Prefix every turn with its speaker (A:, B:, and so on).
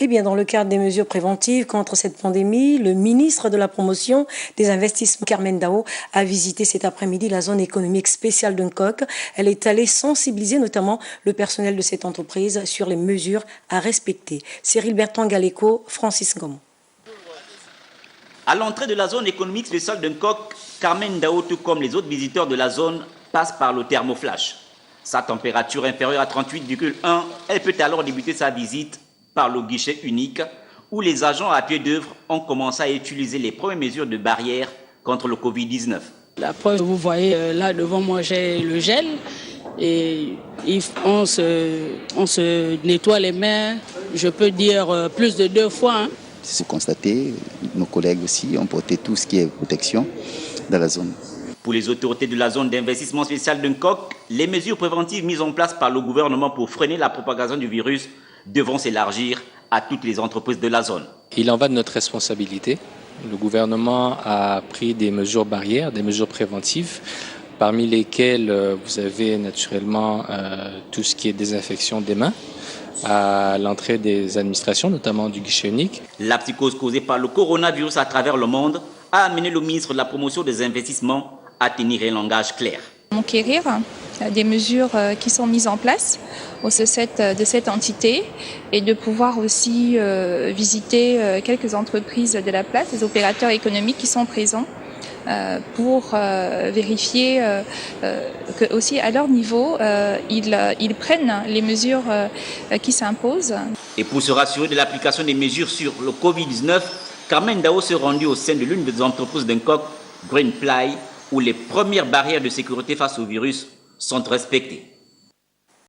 A: Eh bien, dans le cadre des mesures préventives contre cette pandémie, le ministre de la Promotion des Investissements, Carmen Dao, a visité cet après-midi la zone économique spéciale d'Uncock. Elle est allée sensibiliser notamment le personnel de cette entreprise sur les mesures à respecter. Cyril Bertrand-Galéco, Francis Ngom.
B: À l'entrée de la zone économique spéciale d'Uncock, Carmen Dao, tout comme les autres visiteurs de la zone, passe par le thermoflash. Sa température inférieure à 38,1, elle peut alors débuter sa visite par le guichet unique où les agents à pied d'œuvre ont commencé à utiliser les premières mesures de barrière contre le Covid-19.
C: La preuve, vous voyez là devant moi, j'ai le gel et on se nettoie les mains, je peux dire plus de 2 fois.
D: C'est constaté, nos collègues aussi ont porté tout ce qui est protection dans la zone.
B: Pour les autorités de la zone d'investissement spécial d'Uncock, les mesures préventives mises en place par le gouvernement pour freiner la propagation du virus devront s'élargir à toutes les entreprises de la zone.
E: Il en va de notre responsabilité. Le gouvernement a pris des mesures barrières, des mesures préventives, parmi lesquelles vous avez naturellement tout ce qui est désinfection des mains à l'entrée des administrations, notamment du guichet unique.
B: La psychose causée par le coronavirus à travers le monde a amené le ministre de la Promotion des Investissements à tenir un langage clair.
F: Conquérir des mesures qui sont mises en place au sein de cette entité et de pouvoir aussi visiter quelques entreprises de la place, des opérateurs économiques qui sont présents pour vérifier que aussi à leur niveau ils prennent les mesures qui s'imposent.
B: Et pour se rassurer de l'application des mesures sur le Covid-19, Carmen Dao se rendit au sein de l'une des entreprises d'Uncock, Greenply, où les premières barrières de sécurité face au virus sont respectées.